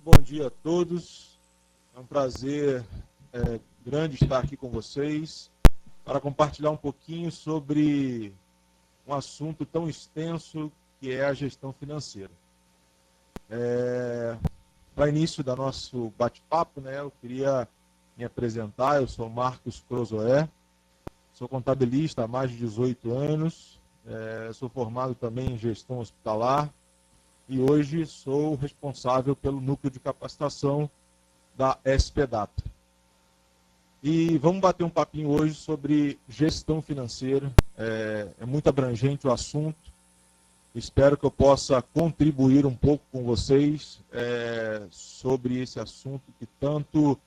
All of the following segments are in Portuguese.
bom dia a todos. É um prazer grande estar aqui com vocês para compartilhar um pouquinho sobre um assunto tão extenso que é a gestão financeira. Para início do nosso bate-papo, eu queria me apresentar. Eu sou Marcos Crozoé, sou contabilista há mais de 18 anos, sou formado também em gestão hospitalar e hoje sou responsável pelo núcleo de capacitação da SP-Data. E vamos bater um papinho hoje sobre gestão financeira. É muito abrangente o assunto. Espero que eu possa contribuir um pouco com vocês sobre esse assunto que tanto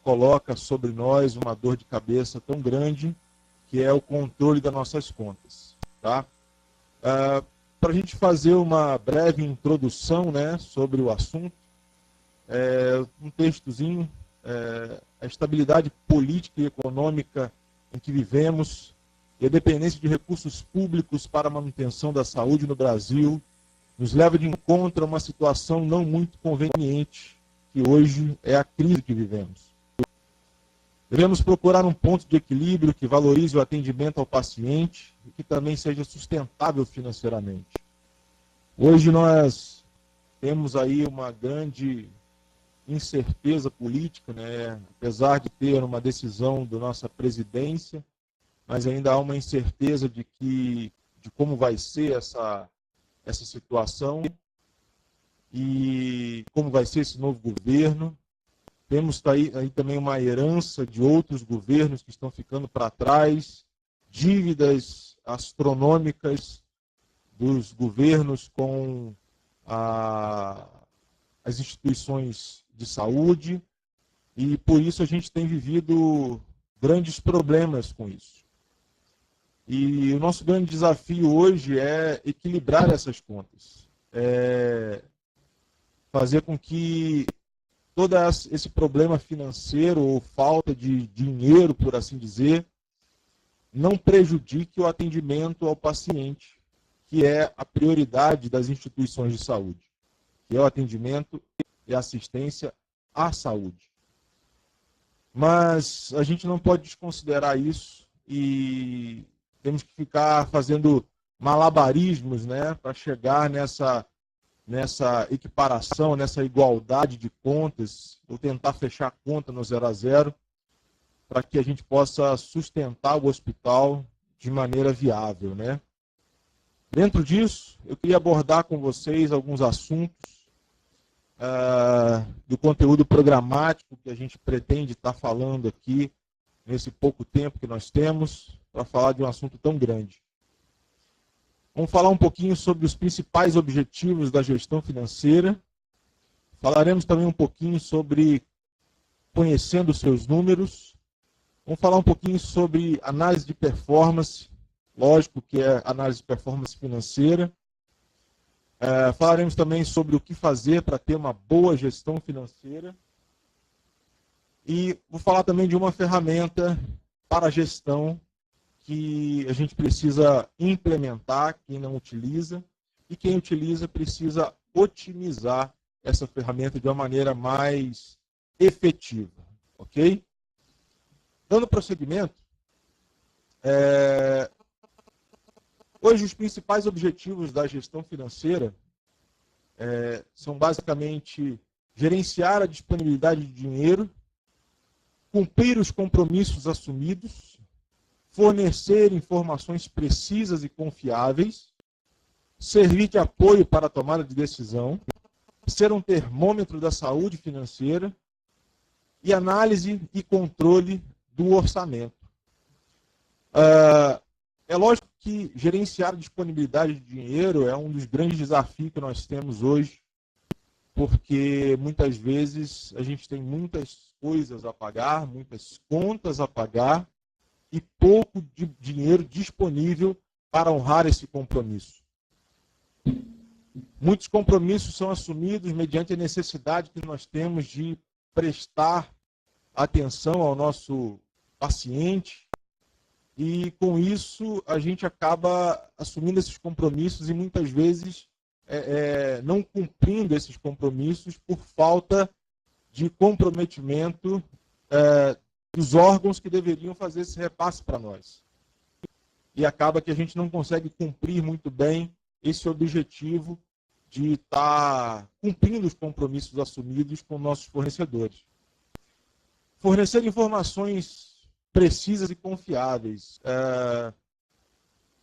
coloca sobre nós uma dor de cabeça tão grande, que é o controle das nossas contas. Tá? Para a gente fazer uma breve introdução sobre o assunto, um textozinho, a estabilidade política e econômica em que vivemos e a dependência de recursos públicos para a manutenção da saúde no Brasil nos leva de encontro a uma situação não muito conveniente, que hoje é a crise que vivemos. Devemos procurar um ponto de equilíbrio que valorize o atendimento ao paciente e que também seja sustentável financeiramente. Hoje nós temos aí uma grande incerteza política, apesar de ter uma decisão da nossa presidência, mas ainda há uma incerteza de como vai ser essa situação e como vai ser esse novo governo. Temos aí também uma herança de outros governos que estão ficando para trás, dívidas astronômicas dos governos com as instituições de saúde, e por isso a gente tem vivido grandes problemas com isso. E o nosso grande desafio hoje é equilibrar essas contas, fazer com que todo esse problema financeiro ou falta de dinheiro, por assim dizer, não prejudique o atendimento ao paciente, que é a prioridade das instituições de saúde, que é o atendimento e assistência à saúde. Mas a gente não pode desconsiderar isso e temos que ficar fazendo malabarismos para chegar nessa equiparação, nessa igualdade de contas, ou tentar fechar a conta no 0 a 0, para que a gente possa sustentar o hospital de maneira viável. Dentro disso, eu queria abordar com vocês alguns assuntos do conteúdo programático que a gente pretende estar falando aqui nesse pouco tempo que nós temos para falar de um assunto tão grande. Vamos falar um pouquinho sobre os principais objetivos da gestão financeira. Falaremos também um pouquinho sobre conhecendo os seus números. Vamos falar um pouquinho sobre análise de performance, lógico que é análise de performance financeira. Falaremos também sobre o que fazer para ter uma boa gestão financeira. E vou falar também de uma ferramenta para a gestão que a gente precisa implementar, quem não utiliza, e quem utiliza precisa otimizar essa ferramenta de uma maneira mais efetiva. Ok? Dando prosseguimento, hoje os principais objetivos da gestão financeira são basicamente gerenciar a disponibilidade de dinheiro, cumprir os compromissos assumidos, fornecer informações precisas e confiáveis, servir de apoio para a tomada de decisão, ser um termômetro da saúde financeira e análise e controle do orçamento. É lógico que gerenciar a disponibilidade de dinheiro é um dos grandes desafios que nós temos hoje, porque muitas vezes a gente tem muitas coisas a pagar, muitas contas a pagar e pouco de dinheiro disponível para honrar esse compromisso. Muitos compromissos são assumidos mediante a necessidade que nós temos de prestar atenção ao nosso paciente, e com isso a gente acaba assumindo esses compromissos e muitas vezes não cumprindo esses compromissos por falta de comprometimento dos órgãos que deveriam fazer esse repasse para nós. E acaba que a gente não consegue cumprir muito bem esse objetivo de estar cumprindo os compromissos assumidos com nossos fornecedores. Fornecer informações precisas e confiáveis.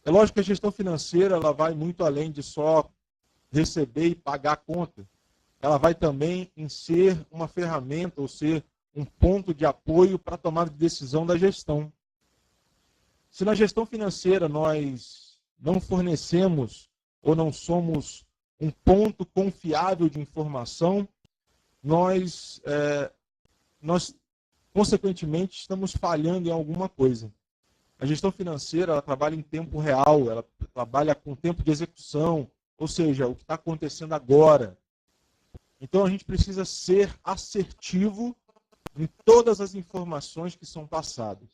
É lógico que a gestão financeira ela vai muito além de só receber e pagar a conta. Ela vai também em ser uma ferramenta ou ser um ponto de apoio para a tomada de decisão da gestão. Se na gestão financeira nós não fornecemos ou não somos um ponto confiável de informação, nós consequentemente estamos falhando em alguma coisa. A gestão financeira ela trabalha em tempo real, ela trabalha com tempo de execução, ou seja, o que está acontecendo agora. Então a gente precisa ser assertivo em todas as informações que são passadas.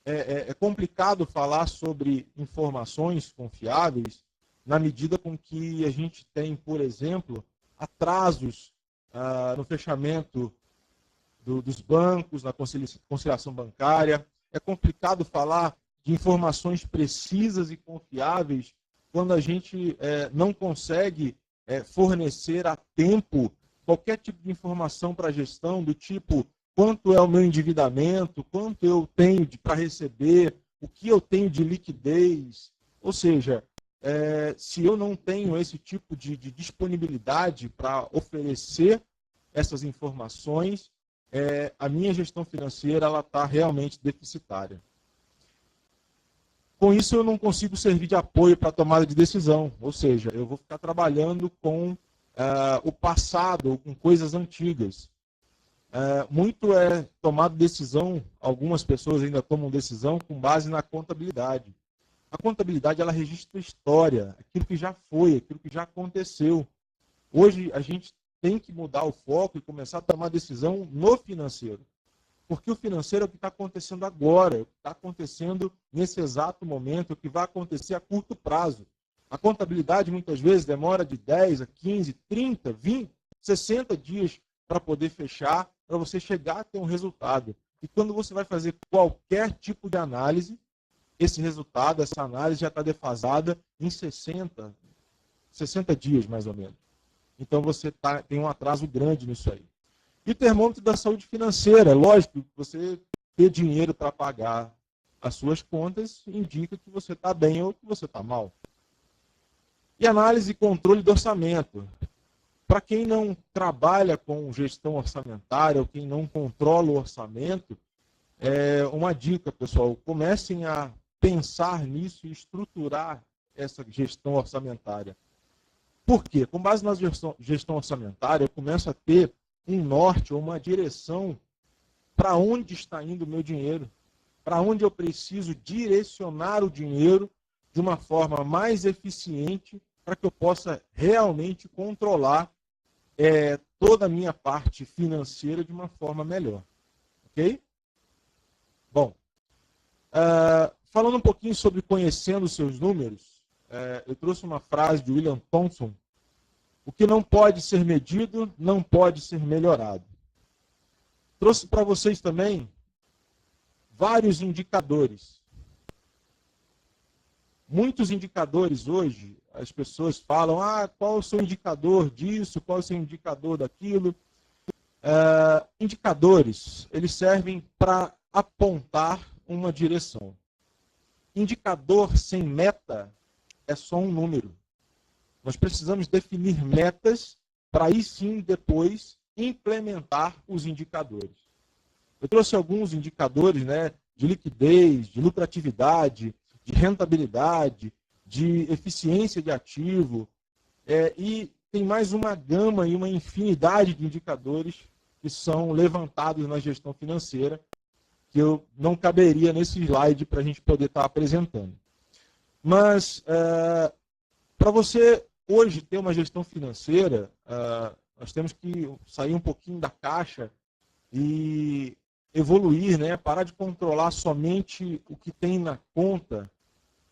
É complicado falar sobre informações confiáveis na medida com que a gente tem, por exemplo, atrasos no fechamento dos bancos, na conciliação bancária. É complicado falar de informações precisas e confiáveis quando a gente não consegue fornecer a tempo qualquer tipo de informação para a gestão, do tipo quanto é o meu endividamento, quanto eu tenho para receber, o que eu tenho de liquidez. Ou seja, se eu não tenho esse tipo de disponibilidade para oferecer essas informações, a minha gestão financeira está realmente deficitária. Com isso, eu não consigo servir de apoio para a tomada de decisão. Ou seja, eu vou ficar trabalhando com o passado, com coisas antigas. Muito é tomado decisão, algumas pessoas ainda tomam decisão com base na contabilidade. A contabilidade, ela registra história, aquilo que já foi, aquilo que já aconteceu. Hoje, a gente tem que mudar o foco e começar a tomar decisão no financeiro. Porque o financeiro é o que está acontecendo agora, é o que está acontecendo nesse exato momento, é o que vai acontecer a curto prazo. A contabilidade, muitas vezes, demora de 10 a 15, 30, 20, 60 dias para poder fechar, para você chegar a ter um resultado. E quando você vai fazer qualquer tipo de análise, esse resultado, essa análise já está defasada em 60 dias, mais ou menos. Então, você tem um atraso grande nisso aí. E o termômetro da saúde financeira, é lógico que você ter dinheiro para pagar as suas contas indica que você está bem ou que você está mal. E análise e controle do orçamento. Para quem não trabalha com gestão orçamentária ou quem não controla o orçamento, uma dica, pessoal, comecem a pensar nisso e estruturar essa gestão orçamentária. Por quê? Com base na gestão orçamentária, eu começo a ter um norte ou uma direção para onde está indo o meu dinheiro, para onde eu preciso direcionar o dinheiro de uma forma mais eficiente para que eu possa realmente controlar toda a minha parte financeira de uma forma melhor. Ok? Bom, falando um pouquinho sobre conhecendo os seus números, eu trouxe uma frase de William Thompson: o que não pode ser medido, não pode ser melhorado. Trouxe para vocês também vários indicadores. Muitos indicadores hoje, as pessoas falam, qual é o seu indicador disso, qual é o seu indicador daquilo. Indicadores, eles servem para apontar uma direção. Indicador sem meta é só um número. Nós precisamos definir metas para aí sim depois implementar os indicadores. Eu trouxe alguns indicadores, de liquidez, de lucratividade, de rentabilidade, de eficiência de ativo, e tem mais uma gama e uma infinidade de indicadores que são levantados na gestão financeira, que eu não caberia nesse slide para a gente poder estar apresentando. Mas, para você hoje ter uma gestão financeira, nós temos que sair um pouquinho da caixa e evoluir, parar de controlar somente o que tem na conta,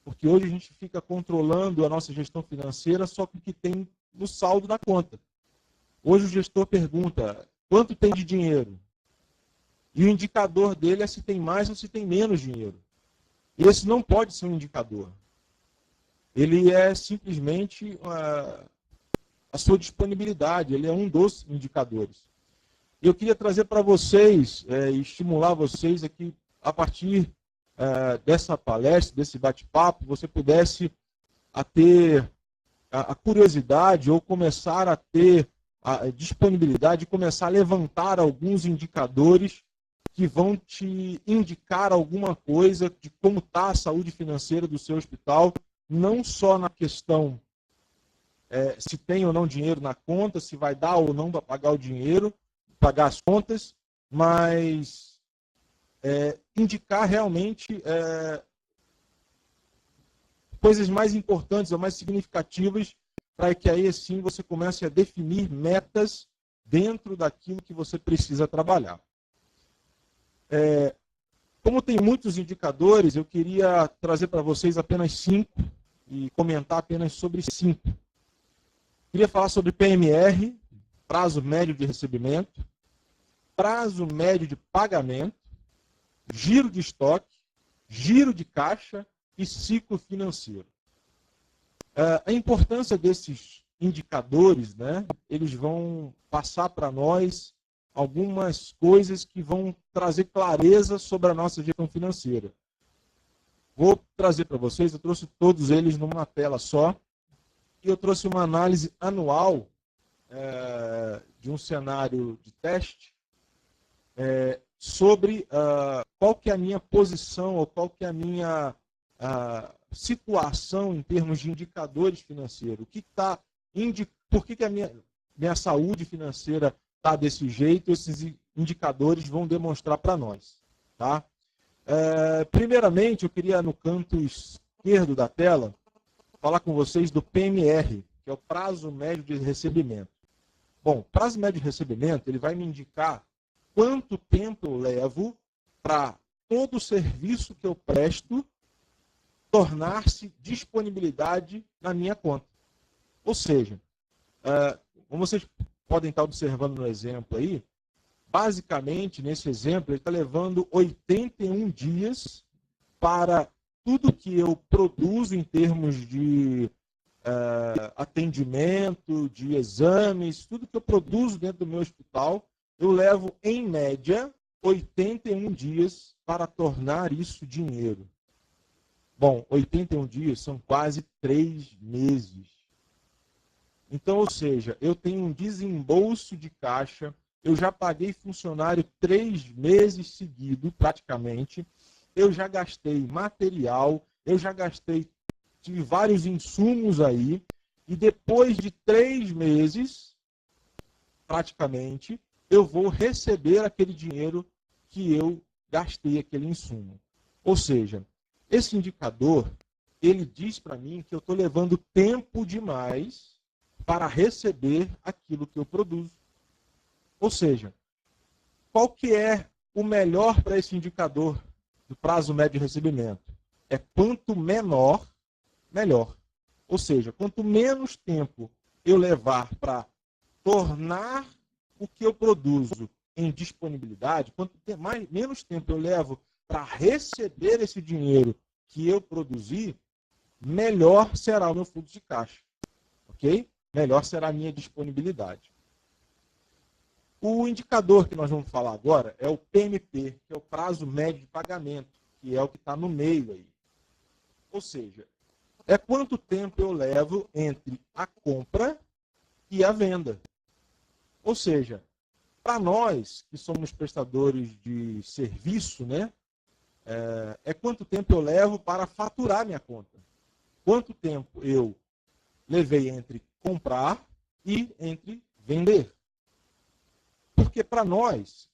Porque hoje a gente fica controlando a nossa gestão financeira só com o que tem no saldo da conta. Hoje o gestor pergunta quanto tem de dinheiro. E o indicador dele é se tem mais ou se tem menos dinheiro. Esse não pode ser um indicador. Ele é simplesmente a sua disponibilidade, ele é um dos indicadores. Eu queria trazer para vocês e estimular vocês aqui, a partir dessa palestra, desse bate-papo, você pudesse ter a curiosidade ou começar a ter a disponibilidade de começar a levantar alguns indicadores que vão te indicar alguma coisa de como está a saúde financeira do seu hospital, não só na questão se tem ou não dinheiro na conta, se vai dar ou não para pagar o dinheiro, pagar as contas, mas indicar realmente coisas mais importantes ou mais significativas para que aí sim você comece a definir metas dentro daquilo que você precisa trabalhar. Como tem muitos indicadores, eu queria trazer para vocês apenas 5 e comentar apenas sobre 5. Queria falar sobre PMR, prazo médio de recebimento, prazo médio de pagamento, giro de estoque, giro de caixa e ciclo financeiro. A importância desses indicadores, né, eles vão passar para nós algumas coisas que vão trazer clareza sobre a nossa gestão financeira. Vou trazer para vocês, eu trouxe todos eles numa tela só, e eu trouxe uma análise anual de um cenário de teste sobre qual que é a minha posição ou qual que é a minha situação em termos de indicadores financeiros. Por que a minha saúde financeira está desse jeito? Esses indicadores vão demonstrar para nós. Tá? Primeiramente, eu queria, no canto esquerdo da tela, falar com vocês do PMR, que é o prazo médio de recebimento. Bom, prazo médio de recebimento, ele vai me indicar quanto tempo eu levo para todo o serviço que eu presto tornar-se disponibilidade na minha conta. Ou seja, como vocês podem estar observando no exemplo aí, basicamente, nesse exemplo, ele está levando 81 dias para tudo que eu produzo em termos de atendimento, de exames, tudo que eu produzo dentro do meu hospital, eu levo, em média, 81 dias para tornar isso dinheiro. Bom, 81 dias são quase 3 meses. Então, ou seja, eu tenho um desembolso de caixa, eu já paguei funcionário 3 meses seguidos, praticamente, eu já gastei material, eu já tive vários insumos aí, e depois de 3 meses, praticamente, eu vou receber aquele dinheiro que eu gastei aquele insumo. Ou seja, esse indicador, ele diz para mim que eu estou levando tempo demais para receber aquilo que eu produzo. Ou seja, qual que é o melhor para esse indicador do prazo médio de recebimento? É quanto menor, melhor. Ou seja, quanto menos tempo eu levar para tornar o que eu produzo em disponibilidade, menos tempo eu levo para receber esse dinheiro que eu produzi, melhor será o meu fluxo de caixa. Ok? Melhor será a minha disponibilidade. O indicador que nós vamos falar agora é o PMP, que é o prazo médio de pagamento, que é o que está no meio aí. Ou seja, é quanto tempo eu levo entre a compra e a venda. Ou seja, para nós que somos prestadores de serviço, né, é quanto tempo eu levo para faturar minha conta. Quanto tempo eu levei entre comprar e entre vender. Porque para nós,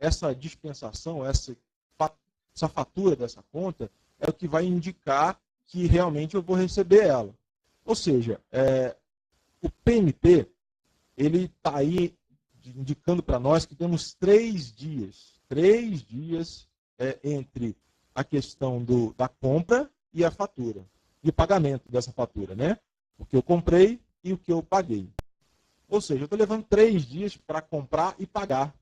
essa dispensação, essa fatura dessa conta, é o que vai indicar que realmente eu vou receber ela. Ou seja, o PMP, ele está aí indicando para nós que temos 3 dias. 3 dias entre a questão da compra e a fatura. E o pagamento dessa fatura, né? O que eu comprei e o que eu paguei. Ou seja, eu estou levando 3 dias para comprar e pagar.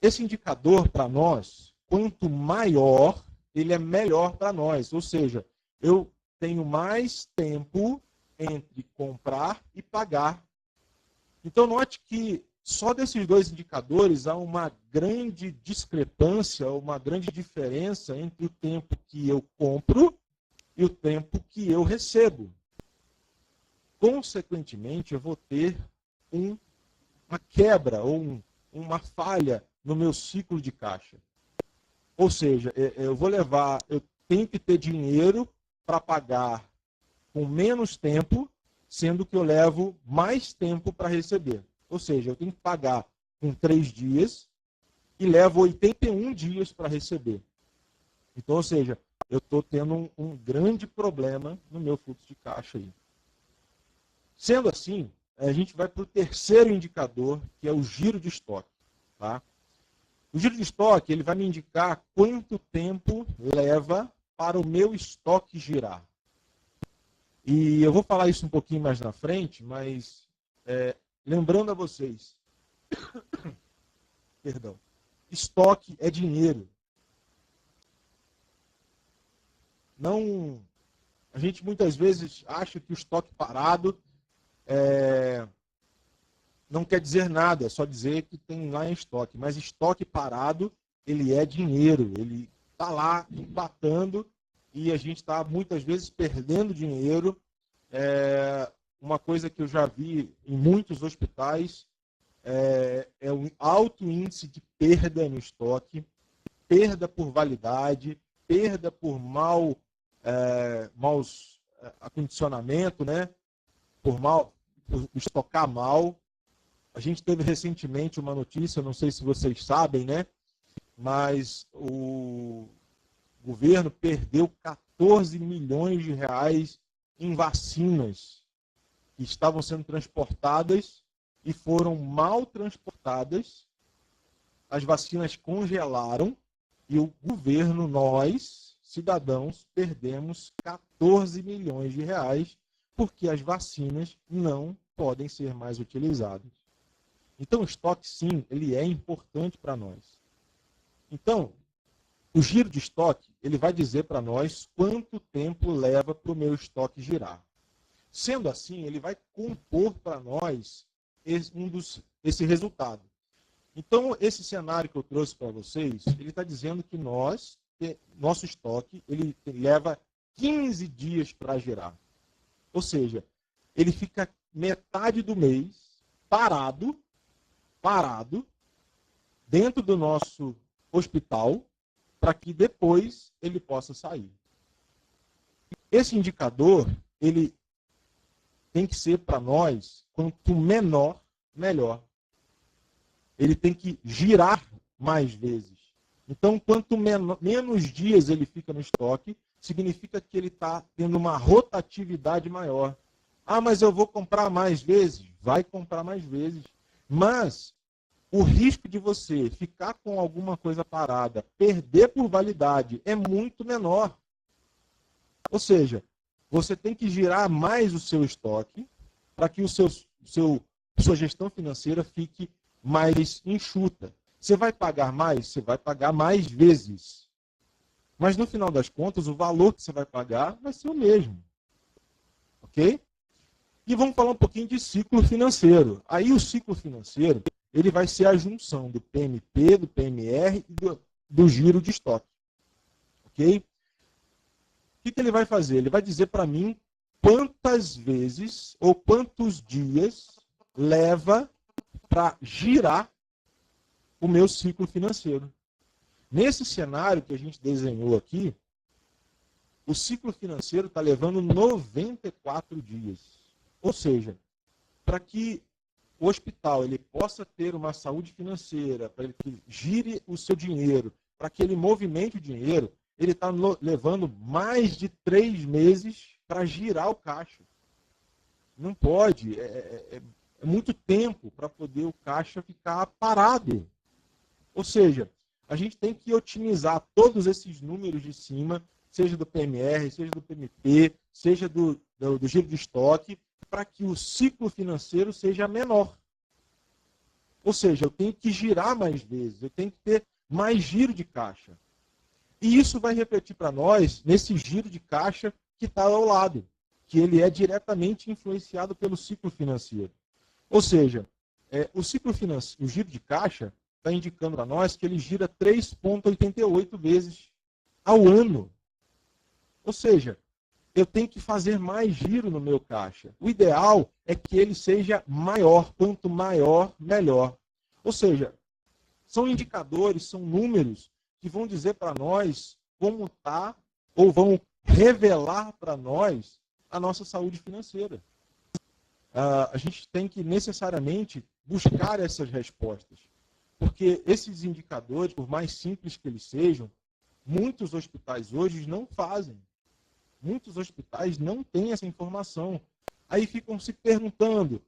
Esse indicador, para nós, quanto maior, ele é melhor para nós. Ou seja, eu tenho mais tempo entre comprar e pagar. Então, note que só desses dois indicadores há uma grande discrepância, uma grande diferença entre o tempo que eu compro e o tempo que eu recebo. Consequentemente, eu vou ter uma quebra ou uma falha no meu ciclo de caixa. Ou seja, eu tenho que ter dinheiro para pagar com menos tempo, sendo que eu levo mais tempo para receber. Ou seja, eu tenho que pagar com 3 dias e levo 81 dias para receber. Então, ou seja, eu estou tendo um grande problema no meu fluxo de caixa aí. Sendo assim, a gente vai para o terceiro indicador, que é o giro de estoque. Tá? O giro de estoque ele vai me indicar quanto tempo leva para o meu estoque girar. E eu vou falar isso um pouquinho mais na frente, mas lembrando a vocês, perdão, estoque é dinheiro. Não, a gente muitas vezes acha que o estoque parado não quer dizer nada, é só dizer que tem lá em estoque. Mas estoque parado, ele é dinheiro, ele está lá empatando e a gente está muitas vezes perdendo dinheiro. Uma coisa que eu já vi em muitos hospitais é um alto índice de perda no estoque, perda por validade, perda por maus acondicionamento, né? por estocar mal. A gente teve recentemente uma notícia, não sei se vocês sabem, né? Mas o governo perdeu 14 milhões de reais em vacinas que estavam sendo transportadas e foram mal transportadas. As vacinas congelaram e o governo, nós, cidadãos, perdemos 14 milhões de reais porque as vacinas não podem ser mais utilizadas. Então, o estoque, sim, ele é importante para nós. Então, o giro de estoque, ele vai dizer para nós quanto tempo leva para o meu estoque girar. Sendo assim, ele vai compor para nós esse resultado. Então, esse cenário que eu trouxe para vocês, ele está dizendo que nosso estoque, ele leva 15 dias para girar. Ou seja, ele fica metade do mês parado dentro do nosso hospital para que depois ele possa sair. Esse indicador, ele tem que ser para nós, quanto menor, melhor. Ele tem que girar mais vezes. Então, quanto menos dias ele fica no estoque, significa que ele está tendo uma rotatividade maior. Ah, mas eu vou comprar mais vezes? Vai comprar mais vezes. Mas o risco de você ficar com alguma coisa parada, perder por validade, é muito menor. Ou seja, você tem que girar mais o seu estoque para que sua gestão financeira fique mais enxuta. Você vai pagar mais? Você vai pagar mais vezes. Mas no final das contas, o valor que você vai pagar vai ser o mesmo. Ok? E vamos falar um pouquinho de ciclo financeiro. Aí o ciclo financeiro, ele vai ser a junção do PMP, do PMR e do giro de estoque. Ok? O que ele vai fazer? Ele vai dizer para mim quantas vezes ou quantos dias leva para girar o meu ciclo financeiro. Nesse cenário que a gente desenhou aqui, o ciclo financeiro está levando 94 dias. Ou seja, para que o hospital ele possa ter uma saúde financeira, para que gire o seu dinheiro, para que ele movimente o dinheiro, ele está levando mais de 3 meses para girar o caixa. Não pode, é muito tempo para poder o caixa ficar parado. Ou seja, a gente tem que otimizar todos esses números de cima, seja do PMR, seja do PMP, seja do giro de estoque, para que o ciclo financeiro seja menor. Ou seja, eu tenho que girar mais vezes, eu tenho que ter mais giro de caixa. E isso vai refletir para nós nesse giro de caixa que está ao lado, que ele é diretamente influenciado pelo ciclo financeiro. Ou seja, o ciclo financeiro, o giro de caixa está indicando para nós que ele gira 3,88 vezes ao ano. Ou seja, eu tenho que fazer mais giro no meu caixa. O ideal é que ele seja maior. Quanto maior, melhor. Ou seja, são indicadores, são números que vão dizer para nós como está, ou vão revelar para nós a nossa saúde financeira. A gente tem que necessariamente buscar essas respostas. Porque esses indicadores, por mais simples que eles sejam, muitos hospitais hoje não fazem. Muitos hospitais não têm essa informação. Aí ficam se perguntando,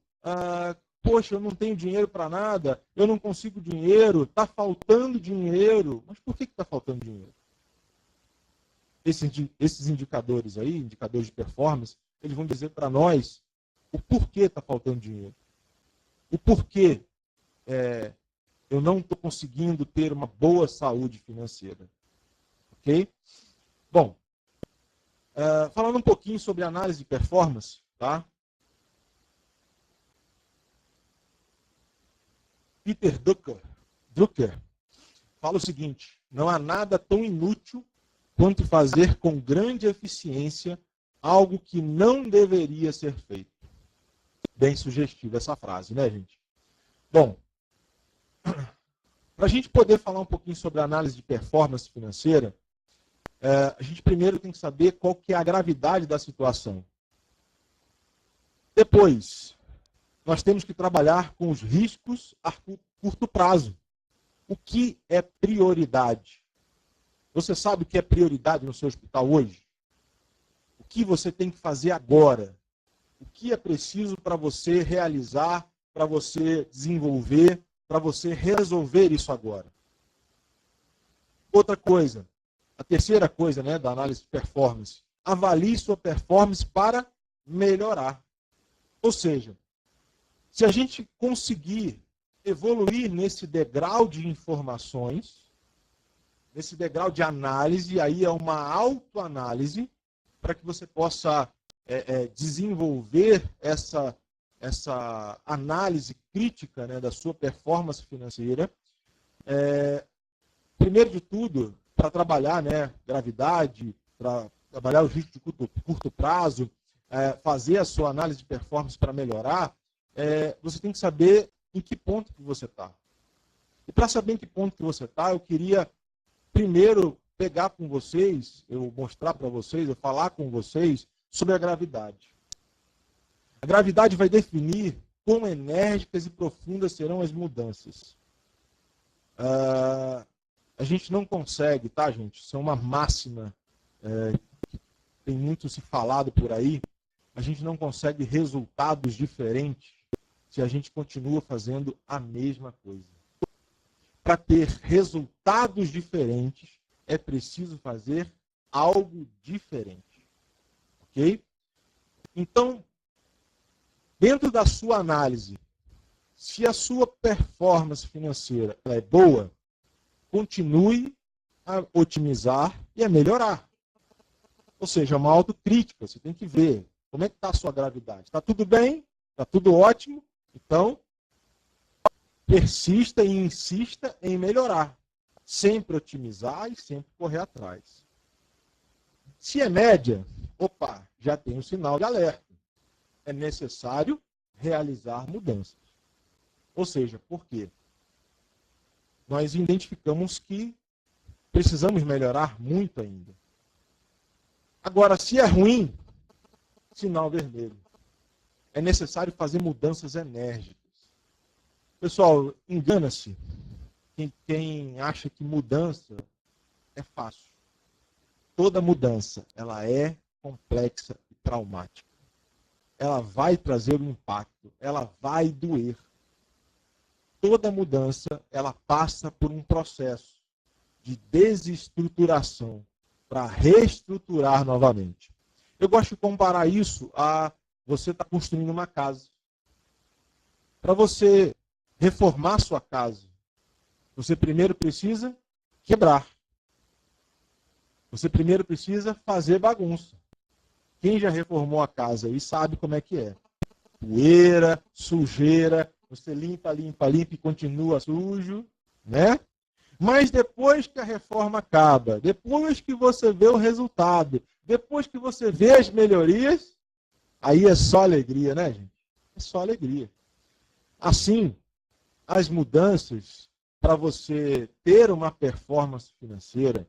poxa, eu não tenho dinheiro para nada, eu não consigo dinheiro, está faltando dinheiro. Mas por que está faltando dinheiro? Esses indicadores aí, indicadores de performance, eles vão dizer para nós o porquê está faltando dinheiro. O porquê eu não estou conseguindo ter uma boa saúde financeira. Ok? Bom, falando um pouquinho sobre análise de performance, tá? Peter Drucker fala o seguinte: não há nada tão inútil quanto fazer com grande eficiência algo que não deveria ser feito. Bem sugestiva essa frase, né, gente? Bom, para a gente poder falar um pouquinho sobre a análise de performance financeira, a gente primeiro tem que saber qual que é a gravidade da situação. Depois, nós temos que trabalhar com os riscos a curto prazo. O que é prioridade? Você sabe o que é prioridade no seu hospital hoje? O que você tem que fazer agora? O que é preciso para você realizar, para você desenvolver, para você resolver isso agora? Outra coisa, a terceira coisa, né, da análise de performance: avalie sua performance para melhorar. Ou seja, se a gente conseguir evoluir nesse degrau de informações, nesse degrau de análise, aí é uma autoanálise, para que você possa desenvolver essa análise crítica, né, da sua performance financeira. Primeiro de tudo, para trabalhar, né, gravidade, para trabalhar o risco de curto prazo, fazer a sua análise de performance para melhorar, você tem que saber em que ponto que você está. E para saber em que ponto que você está, eu queria primeiro pegar com vocês, eu mostrar para vocês, eu falar com vocês sobre a gravidade. A gravidade vai definir quão enérgicas e profundas serão as mudanças. A gente não consegue, tá, gente? Isso é uma máxima que tem muito se falado por aí. A gente não consegue resultados diferentes se a gente continua fazendo a mesma coisa. Para ter resultados diferentes, é preciso fazer algo diferente. Ok? Então, dentro da sua análise, se a sua performance financeira é boa, continue a otimizar e a melhorar. Ou seja, uma autocrítica. Você tem que ver como é que está a sua gravidade. Está tudo bem? Está tudo ótimo? Então, persista e insista em melhorar. Sempre otimizar e sempre correr atrás. Se é média, já tem um sinal de alerta. É necessário realizar mudanças. Ou seja, por quê? Nós identificamos que precisamos melhorar muito ainda. Agora, se é ruim, sinal vermelho. É necessário fazer mudanças enérgicas. Pessoal, engana-se quem acha que mudança é fácil. Toda mudança, ela é complexa e traumática. Ela vai trazer um impacto, ela vai doer. Toda mudança, ela passa por um processo de desestruturação, para reestruturar novamente. Eu gosto de comparar isso a você estar construindo uma casa. Para você reformar sua casa, você primeiro precisa quebrar. Você primeiro precisa fazer bagunça. Quem já reformou a casa aí sabe como é que é. Poeira, sujeira, você limpa, limpa, limpa e continua sujo, né? Mas depois que a reforma acaba, depois que você vê o resultado, depois que você vê as melhorias, aí é só alegria, né, gente? É só alegria. Assim, as mudanças para você ter uma performance financeira,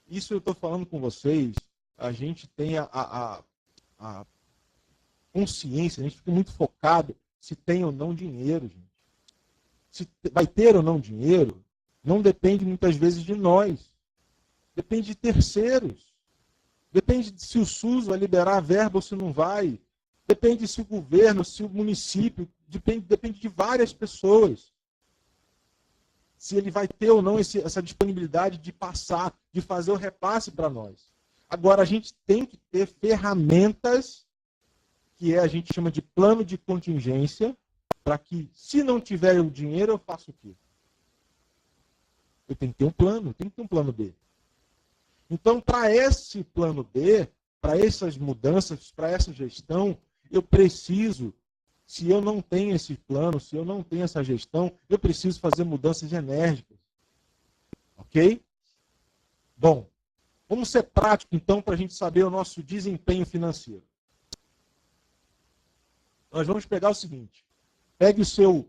isso eu estou falando com vocês, a gente tem a consciência, a gente fica muito focado se tem ou não dinheiro, gente. Se vai ter ou não dinheiro, não depende muitas vezes de nós. Depende de terceiros. Depende de se o SUS vai liberar a verba ou se não vai. Depende se o governo, se o município, depende de várias pessoas. Se ele vai ter ou não essa disponibilidade de passar, de fazer o repasse para nós. Agora, a gente tem que ter ferramentas, que a gente chama de plano de contingência, para que, se não tiver o dinheiro, eu faço o quê? Eu tenho que ter um plano, eu tenho que ter um plano B. Então, para esse plano B, para essas mudanças, para essa gestão, eu preciso, se eu não tenho esse plano, se eu não tenho essa gestão, eu preciso fazer mudanças enérgicas. Ok? Bom, vamos ser práticos, então, para a gente saber o nosso desempenho financeiro. Nós vamos pegar o seguinte, pegue o seu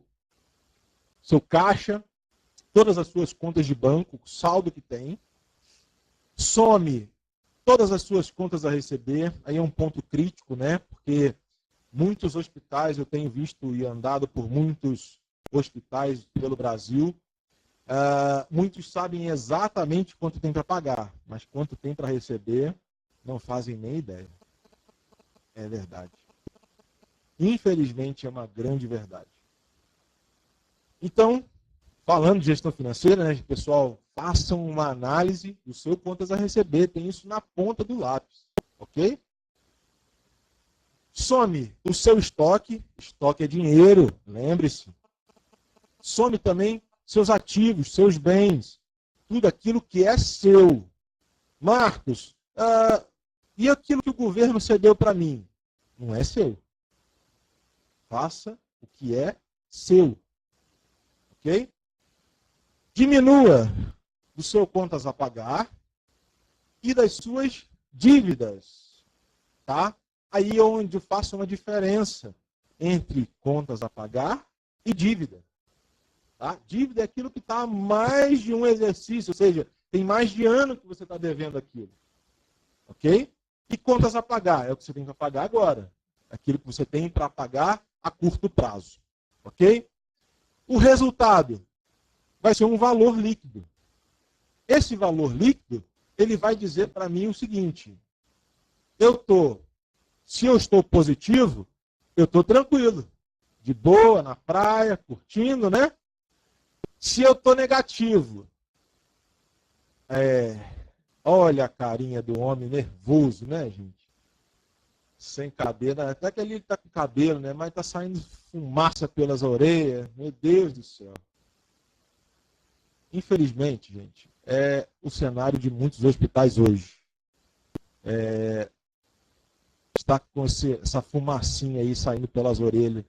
caixa, todas as suas contas de banco, o saldo que tem, some todas as suas contas a receber, aí é um ponto crítico, né? Porque muitos hospitais, eu tenho visto e andado por muitos hospitais pelo Brasil, muitos sabem exatamente quanto tem para pagar, mas quanto tem para receber, não fazem nem ideia. É verdade. Infelizmente, é uma grande verdade. Então, falando de gestão financeira, né, pessoal, façam uma análise do seu contas a receber, tem isso na ponta do lápis, ok? Some o seu estoque é dinheiro, lembre-se. Some também seus ativos, seus bens, tudo aquilo que é seu. Marcos, e aquilo que o governo cedeu para mim? Não é seu. Faça o que é seu, ok? Diminua do seu contas a pagar e das suas dívidas, tá? Aí é onde eu faço uma diferença entre contas a pagar e dívida. Tá? Dívida é aquilo que está há mais de um exercício, ou seja, tem mais de ano que você está devendo aquilo. Ok? E contas a pagar é o que você tem para pagar agora. Aquilo que você tem para pagar a curto prazo. Ok? O resultado vai ser um valor líquido. Esse valor líquido, ele vai dizer para mim o seguinte: se eu estou positivo, eu estou tranquilo, de boa, na praia, curtindo, né? Se eu estou negativo, olha a carinha do homem nervoso, né, gente? Sem cabelo, até que ele está com cabelo, né? Mas está saindo fumaça pelas orelhas, meu Deus do céu. Infelizmente, gente, é o cenário de muitos hospitais hoje. Está com essa fumacinha aí saindo pelas orelhas,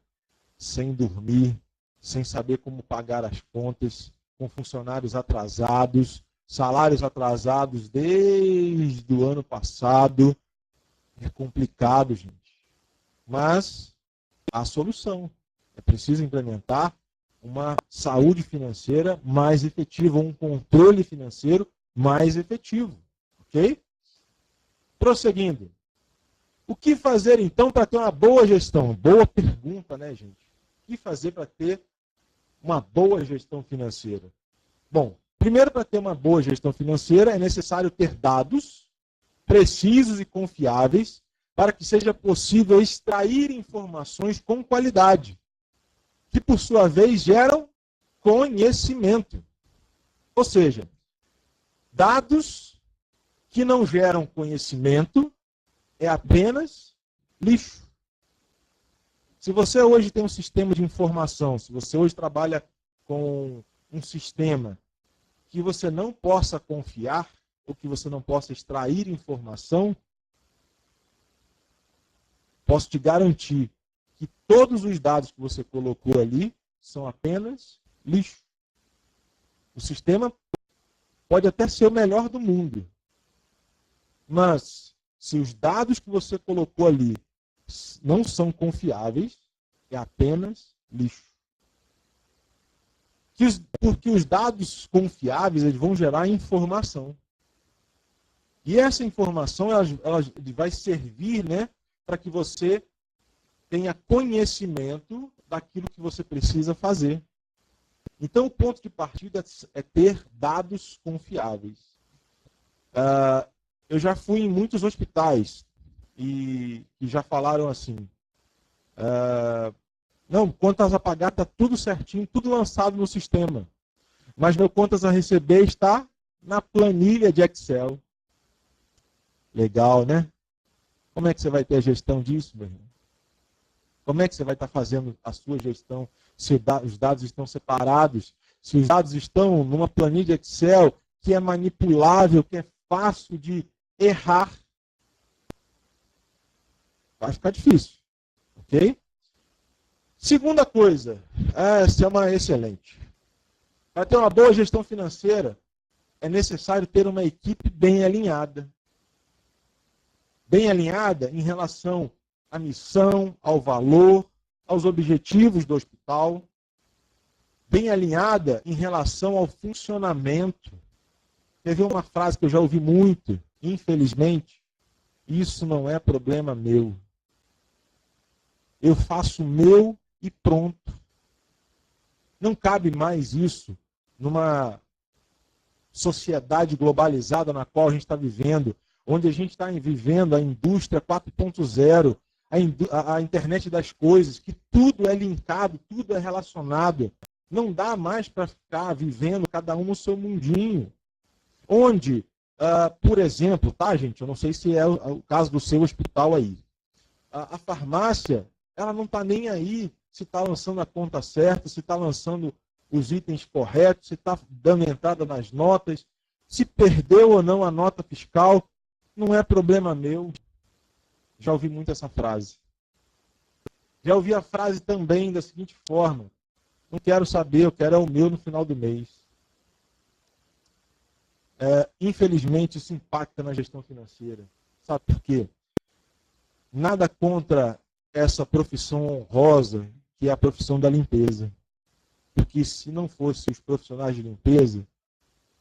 sem dormir, sem saber como pagar as contas, com funcionários atrasados, salários atrasados desde o ano passado. É complicado, gente. Mas há solução. É preciso implementar uma saúde financeira mais efetiva, um controle financeiro mais efetivo. Ok? Prosseguindo. O que fazer, então, para ter uma boa gestão? Boa pergunta, né, gente? O que fazer para ter uma boa gestão financeira? Bom, primeiro, para ter uma boa gestão financeira, é necessário ter dados precisos e confiáveis para que seja possível extrair informações com qualidade, que, por sua vez, geram conhecimento. Ou seja, dados que não geram conhecimento é apenas lixo. Se você hoje tem um sistema de informação, se você hoje trabalha com um sistema que você não possa confiar, ou que você não possa extrair informação, posso te garantir que todos os dados que você colocou ali são apenas lixo. O sistema pode até ser o melhor do mundo, mas se os dados que você colocou ali não são confiáveis, é apenas lixo. Porque os dados confiáveis eles vão gerar informação. E essa informação ela vai servir, né, para que você tenha conhecimento daquilo que você precisa fazer. Então, o ponto de partida é ter dados confiáveis. Eu já fui em muitos hospitais e já falaram assim, não, contas a pagar está tudo certinho, tudo lançado no sistema, mas meu contas a receber está na planilha de Excel. Legal, né? Como é que você vai ter a gestão disso, meu irmão? Como é que você vai estar fazendo a sua gestão se os dados estão separados, se os dados estão numa planilha de Excel que é manipulável, que é fácil de errar? Vai ficar difícil, ok? Segunda coisa, essa é uma excelente. Para ter uma boa gestão financeira, é necessário ter uma equipe bem alinhada. Bem alinhada em relação à missão, ao valor, aos objetivos do hospital. Bem alinhada em relação ao funcionamento. Teve uma frase que eu já ouvi muito, infelizmente, isso não é problema meu. Eu faço o meu e pronto. Não cabe mais isso numa sociedade globalizada na qual a gente está vivendo, onde a gente está vivendo a indústria 4.0, a internet das coisas, que tudo é linkado, tudo é relacionado. Não dá mais para ficar vivendo cada um no seu mundinho. Onde, por exemplo, tá, gente? Eu não sei se é o caso do seu hospital aí. A farmácia, ela não está nem aí se está lançando a conta certa, se está lançando os itens corretos, se está dando entrada nas notas, se perdeu ou não a nota fiscal, não é problema meu. Já ouvi muito essa frase. Já ouvi a frase também da seguinte forma: não quero saber, eu quero é o meu no final do mês. Infelizmente, isso impacta na gestão financeira. Sabe por quê? Nada contra essa profissão honrosa, que é a profissão da limpeza. Porque se não fossem os profissionais de limpeza,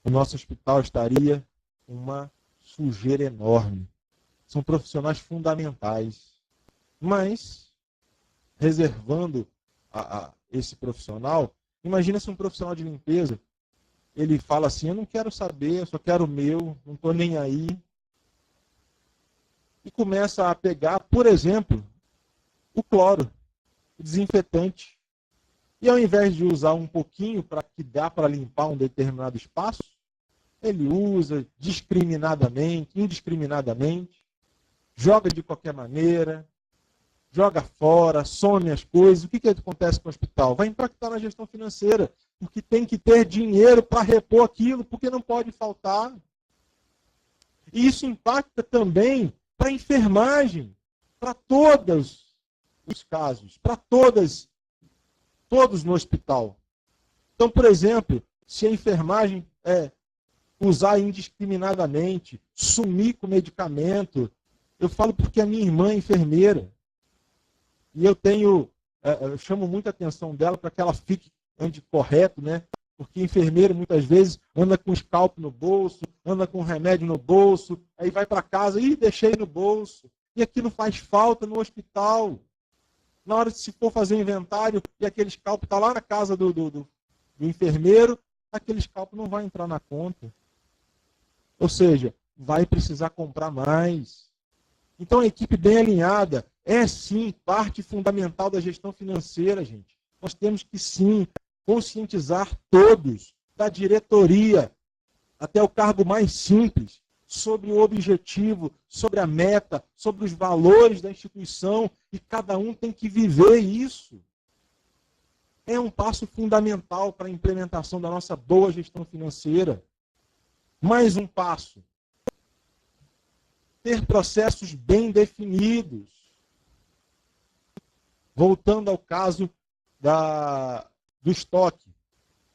o nosso hospital estaria uma sujeira enorme. São profissionais fundamentais. Mas, reservando esse profissional, imagina se um profissional de limpeza, ele fala assim, eu não quero saber, eu só quero o meu, não estou nem aí. E começa a pegar, por exemplo, o cloro, o desinfetante. E ao invés de usar um pouquinho para que dá para limpar um determinado espaço, ele usa indiscriminadamente, joga de qualquer maneira, joga fora, some as coisas. O que acontece com o hospital? Vai impactar na gestão financeira, porque tem que ter dinheiro para repor aquilo, porque não pode faltar. E isso impacta também para a enfermagem, para todos os casos, para todos no hospital. Então, por exemplo, se a enfermagem usar indiscriminadamente, sumir com medicamento, eu falo porque a minha irmã é enfermeira, e eu chamo muita atenção dela para que ela ande correto, né? Porque enfermeiro muitas vezes anda com scalp no bolso, anda com remédio no bolso, aí vai para casa e deixei no bolso. E aquilo faz falta no hospital. Na hora de se for fazer inventário e aquele scalp está lá na casa do enfermeiro, aquele scalp não vai entrar na conta. Ou seja, vai precisar comprar mais. Então a equipe bem alinhada é sim parte fundamental da gestão financeira, gente. Nós temos que sim conscientizar todos, da diretoria até o cargo mais simples, sobre o objetivo, sobre a meta, sobre os valores da instituição, e cada um tem que viver isso. É um passo fundamental para a implementação da nossa boa gestão financeira. Mais um passo. Ter processos bem definidos. Voltando ao caso do estoque.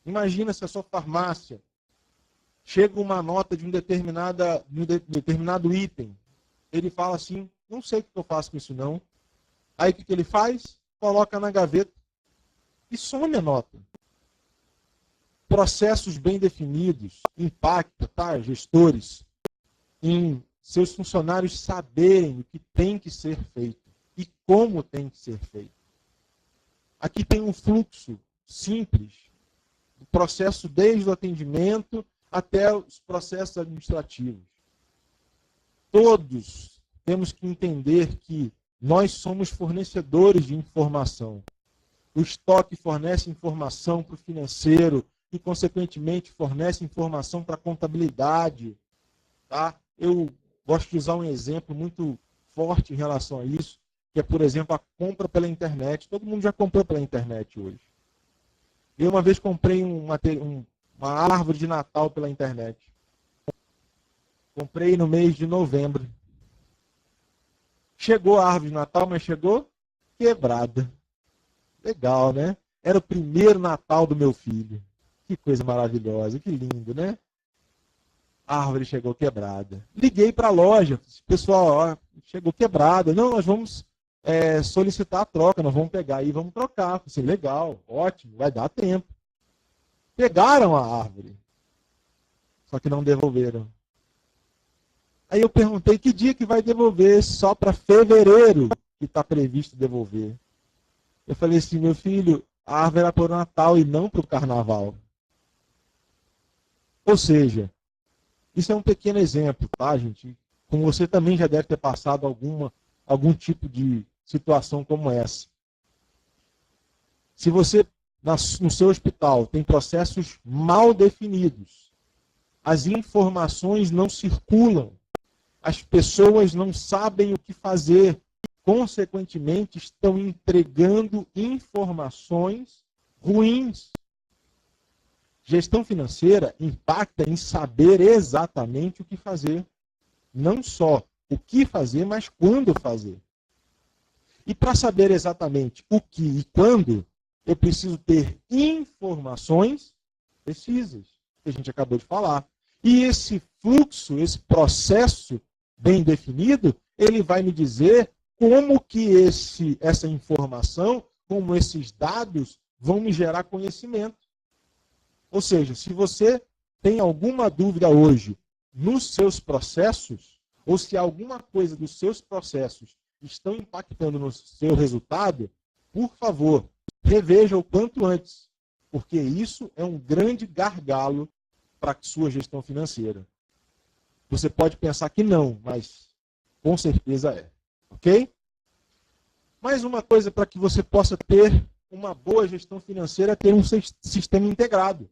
Imagina se a sua farmácia chega uma nota de um determinado item. Ele fala assim, não sei o que eu faço com isso não. Aí o que ele faz? Coloca na gaveta e some a nota. Processos bem definidos impactam, tá, gestores, em seus funcionários saberem o que tem que ser feito e como tem que ser feito. Aqui tem um fluxo simples, do processo desde o atendimento até os processos administrativos. Todos temos que entender que nós somos fornecedores de informação. O estoque fornece informação para o financeiro e, consequentemente, fornece informação para a contabilidade. Tá? Eu gosto de usar um exemplo muito forte em relação a isso, que é, por exemplo, a compra pela internet. Todo mundo já comprou pela internet hoje. Eu uma vez comprei uma árvore de Natal pela internet. Comprei no mês de novembro. Chegou a árvore de Natal, mas chegou quebrada. Legal, né? Era o primeiro Natal do meu filho. Que coisa maravilhosa, que lindo, né? A árvore chegou quebrada. Liguei para a loja. Pessoal, ó, chegou quebrada. Não, nós vamos solicitar a troca, nós vamos pegar e vamos trocar. Falei, legal, ótimo, vai dar tempo. Pegaram a árvore, só que não devolveram. Aí eu perguntei que dia que vai devolver, só para fevereiro que está previsto devolver. Eu falei assim, meu filho, a árvore era para o Natal e não para o Carnaval. Ou seja, isso é um pequeno exemplo, tá, gente? Como você também já deve ter passado algum tipo de situação como essa. Se você, no seu hospital, tem processos mal definidos, as informações não circulam, as pessoas não sabem o que fazer, consequentemente, estão entregando informações ruins. Gestão financeira impacta em saber exatamente o que fazer. Não só o que fazer, mas quando fazer. E para saber exatamente o que e quando, eu preciso ter informações precisas, que a gente acabou de falar. E esse fluxo, esse processo bem definido, ele vai me dizer como que essa informação, como esses dados vão me gerar conhecimento. Ou seja, se você tem alguma dúvida hoje nos seus processos, ou se alguma coisa dos seus processos estão impactando no seu resultado, por favor, reveja o quanto antes, porque isso é um grande gargalo para a sua gestão financeira. Você pode pensar que não, mas com certeza é. Ok? Mais uma coisa para que você possa ter uma boa gestão financeira é ter um sistema integrado.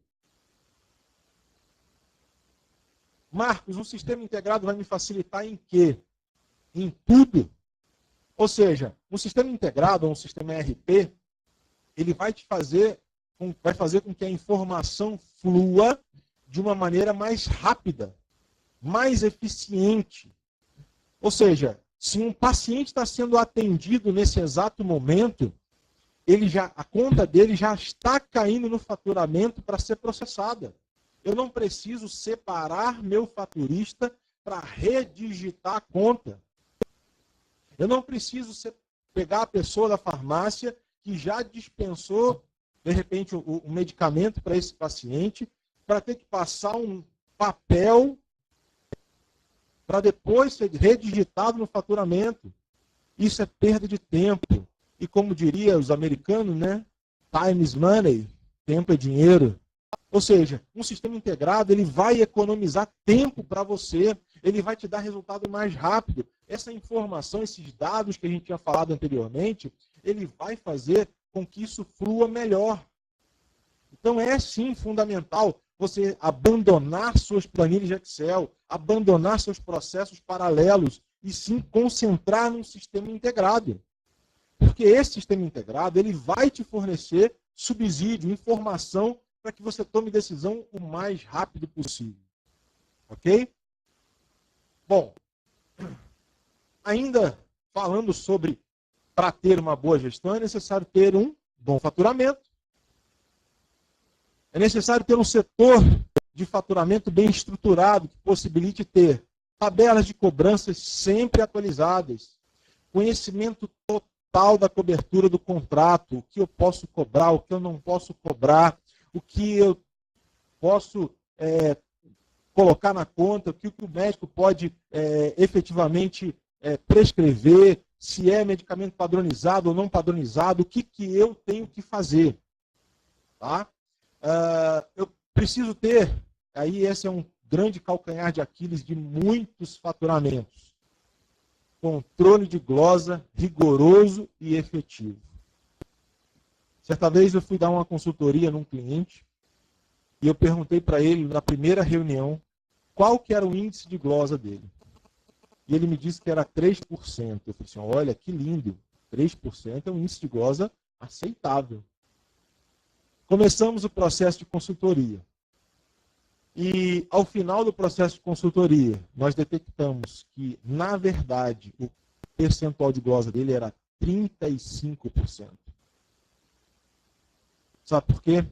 Marcos, um sistema integrado vai me facilitar em quê? Em tudo. Ou seja, um sistema integrado, ou um sistema ERP, ele vai fazer com que a informação flua de uma maneira mais rápida, mais eficiente. Ou seja, se um paciente está sendo atendido nesse exato momento, a conta dele já está caindo no faturamento para ser processada. Eu não preciso separar meu faturista para redigitar a conta. Eu não preciso pegar a pessoa da farmácia que já dispensou, de repente, o medicamento para esse paciente, para ter que passar um papel para depois ser redigitado no faturamento. Isso é perda de tempo. E como diria os americanos, né? Time is money. Tempo é dinheiro. Ou seja, um sistema integrado, ele vai economizar tempo para você, ele vai te dar resultado mais rápido. Essa informação, esses dados que a gente tinha falado anteriormente, ele vai fazer com que isso flua melhor. Então é sim fundamental você abandonar suas planilhas de Excel, abandonar seus processos paralelos e sim concentrar num sistema integrado. Porque esse sistema integrado, ele vai te fornecer subsídio, informação, para que você tome decisão o mais rápido possível. Ok? Bom, ainda falando sobre, para ter uma boa gestão, é necessário ter um bom faturamento. É necessário ter um setor de faturamento bem estruturado, que possibilite ter tabelas de cobranças sempre atualizadas, conhecimento total da cobertura do contrato, o que eu posso cobrar, o que eu não posso cobrar, o que eu posso colocar na conta, o que o médico pode efetivamente prescrever, se é medicamento padronizado ou não padronizado, o que eu tenho que fazer. Tá? Eu preciso ter, aí esse é um grande calcanhar de Aquiles de muitos faturamentos, controle de glosa rigoroso e efetivo. Certa vez eu fui dar uma consultoria num cliente e eu perguntei para ele na primeira reunião qual que era o índice de glosa dele. E ele me disse que era 3%. Eu falei assim, olha que lindo, 3% é um índice de glosa aceitável. Começamos o processo de consultoria. E, ao final do processo de consultoria, nós detectamos que, na verdade, o percentual de glosa dele era 35%. Sabe por quê?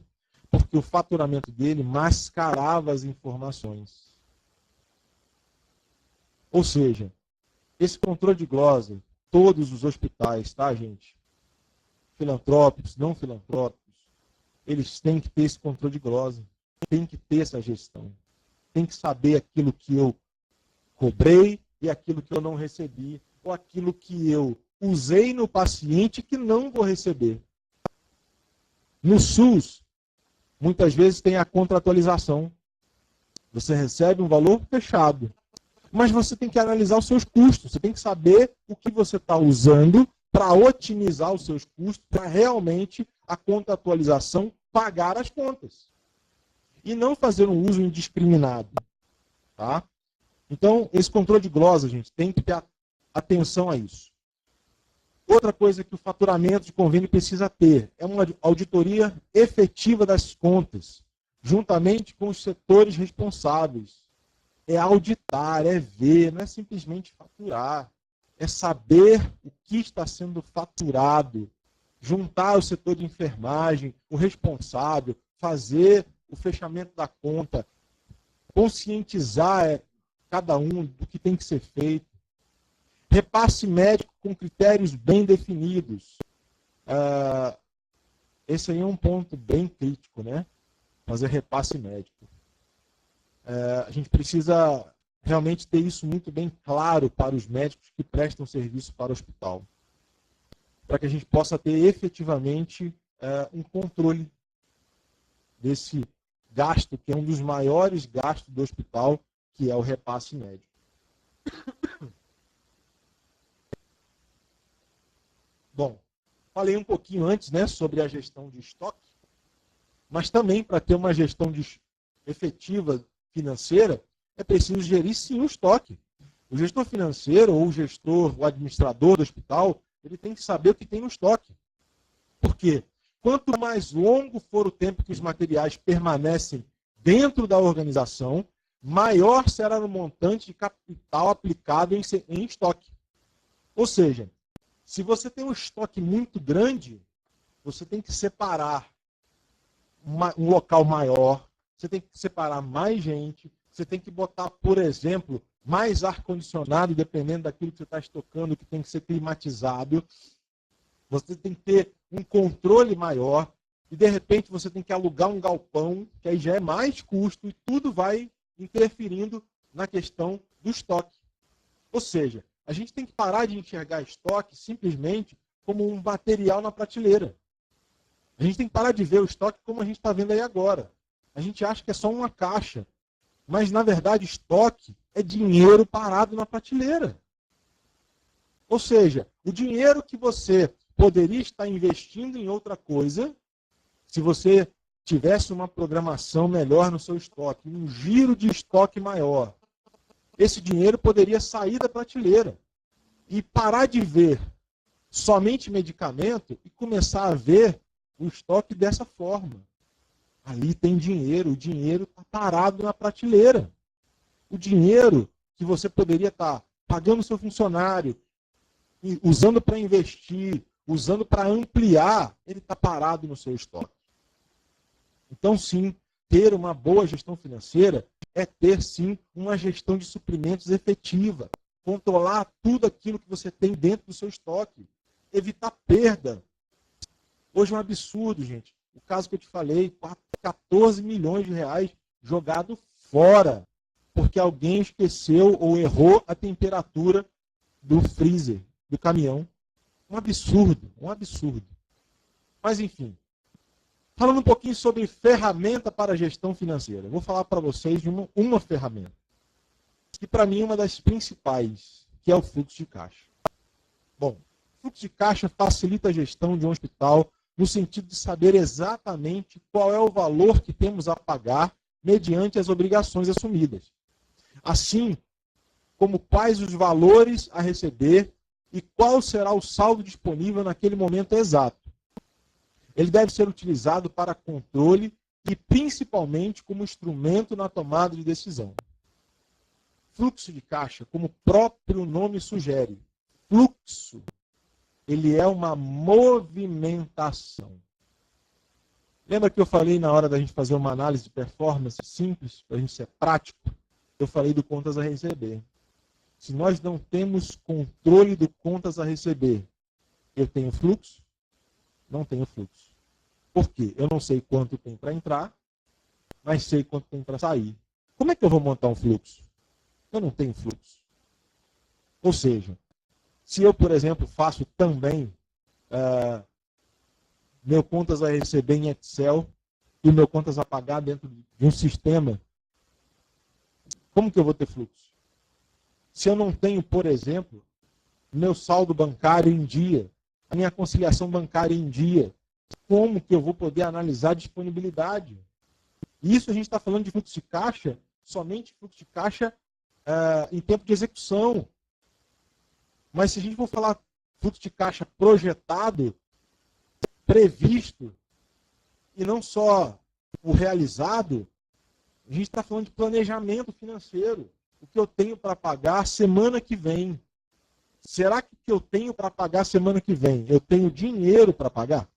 Porque o faturamento dele mascarava as informações. Ou seja, esse controle de glosa, todos os hospitais, tá, gente? Filantrópicos, não filantrópicos, eles têm que ter esse controle de glosa, tem que ter essa gestão, tem que saber aquilo que eu cobrei e aquilo que eu não recebi, ou aquilo que eu usei no paciente que não vou receber. No SUS, muitas vezes tem a contratualização. Você recebe um valor fechado, mas você tem que analisar os seus custos, você tem que saber o que você está usando para otimizar os seus custos, para realmente a contratualização pagar as contas. E não fazer um uso indiscriminado. Tá? Então, esse controle de glosa, gente, tem que ter atenção a isso. Outra coisa que o faturamento de convênio precisa ter é uma auditoria efetiva das contas, juntamente com os setores responsáveis. É auditar, é ver, não é simplesmente faturar. É saber o que está sendo faturado, juntar o setor de enfermagem, o responsável, fazer o fechamento da conta, conscientizar cada um do que tem que ser feito. Repasse médico com critérios bem definidos. Esse aí é um ponto bem crítico, né? Fazer repasse médico. A gente precisa realmente ter isso muito bem claro para os médicos que prestam serviço para o hospital, para que a gente possa ter efetivamente um controle desse gasto, que é um dos maiores gastos do hospital, que é o repasse médico. Bom, falei um pouquinho antes, né, sobre a gestão de estoque, mas também para ter uma gestão efetiva financeira, é preciso gerir sim o estoque. O gestor financeiro, ou o administrador do hospital, ele tem que saber o que tem no estoque. Por quê? Quanto mais longo for o tempo que os materiais permanecem dentro da organização, maior será o montante de capital aplicado em estoque. Ou seja, se você tem um estoque muito grande, você tem que separar um local maior, você tem que separar mais gente, você tem que botar, por exemplo, mais ar-condicionado, dependendo daquilo que você está estocando, que tem que ser climatizado. Você tem que ter um controle maior e, de repente, você tem que alugar um galpão, que aí já é mais custo e tudo vai interferindo na questão do estoque. Ou seja, a gente tem que parar de enxergar estoque simplesmente como um material na prateleira. A gente tem que parar de ver o estoque como a gente está vendo aí agora. A gente acha que é só uma caixa, mas, na verdade, estoque é dinheiro parado na prateleira. Ou seja, o dinheiro que você poderia estar investindo em outra coisa, se você tivesse uma programação melhor no seu estoque, um giro de estoque maior, esse dinheiro poderia sair da prateleira e parar de ver somente medicamento e começar a ver o estoque dessa forma. Ali tem dinheiro, o dinheiro está parado na prateleira. O dinheiro que você poderia estar pagando seu funcionário, usando para investir, usando para ampliar, ele está parado no seu estoque. Então, sim, ter uma boa gestão financeira é ter, sim, uma gestão de suprimentos efetiva. Controlar tudo aquilo que você tem dentro do seu estoque. Evitar perda. Hoje é um absurdo, gente. O caso que eu te falei, 14 milhões de reais jogado fora, porque alguém esqueceu ou errou a temperatura do freezer, do caminhão. Um absurdo, um absurdo. Mas, enfim, falando um pouquinho sobre ferramenta para a gestão financeira. Eu vou falar para vocês de uma ferramenta, que para mim é uma das principais, que é o fluxo de caixa. Bom, o fluxo de caixa facilita a gestão de um hospital no sentido de saber exatamente qual é o valor que temos a pagar mediante as obrigações assumidas. Assim como quais os valores a receber e qual será o saldo disponível naquele momento exato. Ele deve ser utilizado para controle e principalmente como instrumento na tomada de decisão. Fluxo de caixa, como o próprio nome sugere, fluxo, ele é uma movimentação. Lembra que eu falei na hora da gente fazer uma análise de performance simples, para a gente ser prático? Eu falei do contas a receber. Se nós não temos controle do contas a receber, eu tenho fluxo? Não tenho fluxo. Por quê? Eu não sei quanto tem para entrar, mas sei quanto tem para sair. Como é que eu vou montar um fluxo? Eu não tenho fluxo. Ou seja, se eu, por exemplo, faço também meu contas a receber em Excel e o meu contas a pagar dentro de um sistema, como que eu vou ter fluxo? Se eu não tenho, por exemplo, meu saldo bancário em dia, a minha conciliação bancária em dia, como que eu vou poder analisar a disponibilidade? Isso a gente está falando de fluxo de caixa, somente fluxo de caixa em tempo de execução. Mas se a gente for falar fluxo de caixa projetado, previsto, e não só o realizado, a gente está falando de planejamento financeiro. O que eu tenho para pagar semana que vem. Será que o que eu tenho para pagar semana que vem, eu tenho dinheiro para pagar?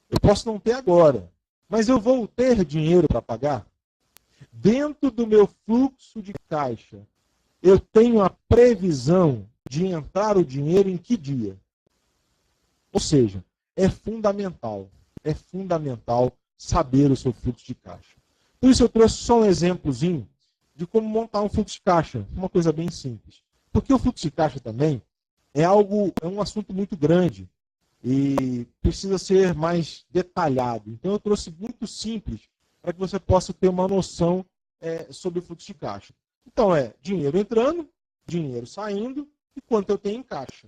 Eu posso não ter agora, mas eu vou ter dinheiro para pagar? Dentro do meu fluxo de caixa, eu tenho a previsão de entrar o dinheiro em que dia? Ou seja, é fundamental saber o seu fluxo de caixa. Por isso eu trouxe só um exemplozinho de como montar um fluxo de caixa, uma coisa bem simples. Porque o fluxo de caixa também é um assunto muito grande e precisa ser mais detalhado. Então eu trouxe muito simples para que você possa ter uma noção sobre o fluxo de caixa. Então dinheiro entrando, dinheiro saindo e quanto eu tenho em caixa.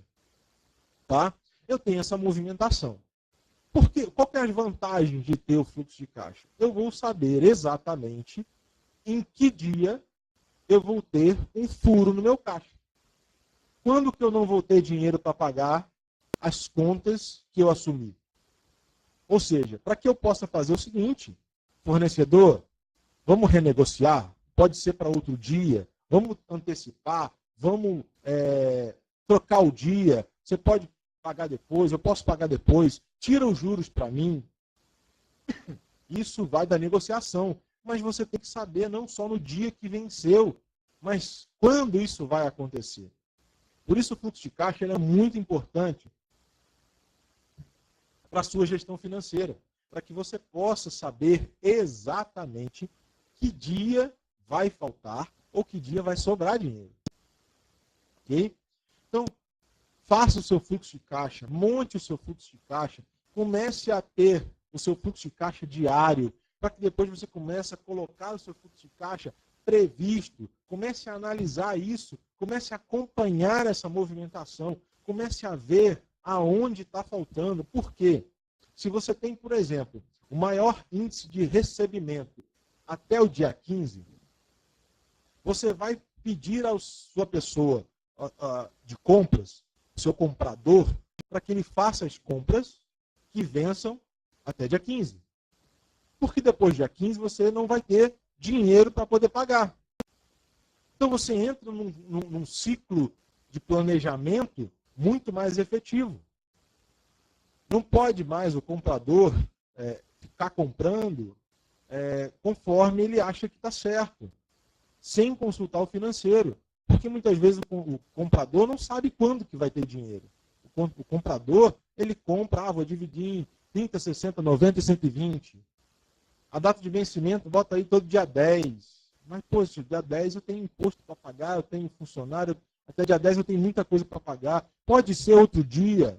Tá? Eu tenho essa movimentação. Qual é a vantagem de ter o fluxo de caixa? Eu vou saber exatamente em que dia eu vou ter um furo no meu caixa. Quando que eu não vou ter dinheiro para pagar as contas que eu assumi? Ou seja, para que eu possa fazer o seguinte, fornecedor, vamos renegociar, pode ser para outro dia, vamos antecipar, vamos trocar o dia, você pode pagar depois, eu posso pagar depois, tira os juros para mim. Isso vai da negociação, mas você tem que saber não só no dia que venceu, mas quando isso vai acontecer. Por isso o fluxo de caixa é muito importante para a sua gestão financeira, para que você possa saber exatamente que dia vai faltar ou que dia vai sobrar dinheiro. Ok? Então, faça o seu fluxo de caixa, monte o seu fluxo de caixa, comece a ter o seu fluxo de caixa diário, para que depois você comece a colocar o seu fluxo de caixa previsto, comece a analisar isso, comece a acompanhar essa movimentação, comece a ver aonde está faltando. Por quê? Se você tem, por exemplo, o maior índice de recebimento até o dia 15, Você vai pedir à sua pessoa de compras, seu comprador, para que ele faça as compras que vençam até dia 15. Porque depois do dia 15 você não vai ter dinheiro para poder pagar. Então você entra num ciclo de planejamento muito mais efetivo. Não pode mais o comprador ficar comprando conforme ele acha que está certo, sem consultar o financeiro. Porque muitas vezes o comprador não sabe quando que vai ter dinheiro. O comprador, ele compra, vou dividir em 30, 60, 90 e 120. A data de vencimento, bota aí todo dia 10. Mas, poxa, dia 10 eu tenho imposto para pagar, eu tenho funcionário, até dia 10 eu tenho muita coisa para pagar. Pode ser outro dia.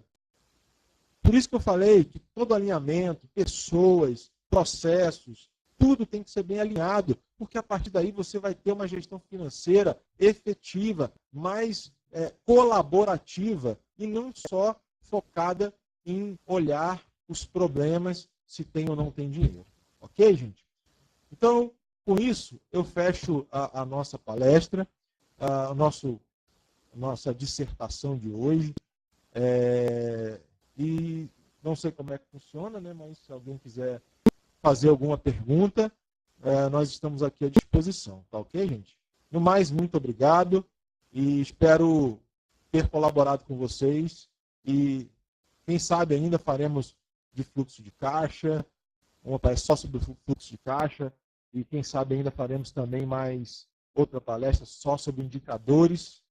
Por isso que eu falei que todo alinhamento, pessoas, processos, tudo tem que ser bem alinhado, porque a partir daí você vai ter uma gestão financeira efetiva, mais colaborativa e não só focada em olhar os problemas se tem ou não tem dinheiro. Ok, gente? Então, com isso, eu fecho a nossa palestra, nossa dissertação de hoje. E não sei como é que funciona, né? Mas se alguém quiser fazer alguma pergunta, nós estamos aqui à disposição. Tá ok, gente? No mais, muito obrigado e espero ter colaborado com vocês. E quem sabe ainda faremos de fluxo de caixa, uma palestra só sobre fluxo de caixa, e quem sabe ainda faremos também mais outra palestra só sobre indicadores,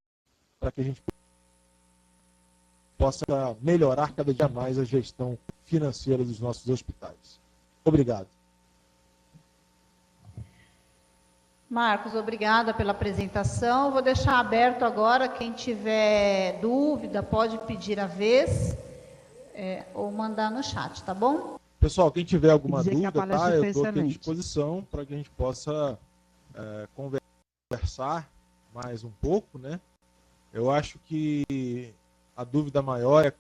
para que a gente possa melhorar cada dia mais a gestão financeira dos nossos hospitais. Obrigado. Marcos, obrigada pela apresentação. Vou deixar aberto agora, quem tiver dúvida pode pedir a vez ou mandar no chat, tá bom? Pessoal, quem tiver alguma dúvida, tá? Eu estou aqui à disposição para que a gente possa conversar mais um pouco, né? Eu acho que a dúvida maior é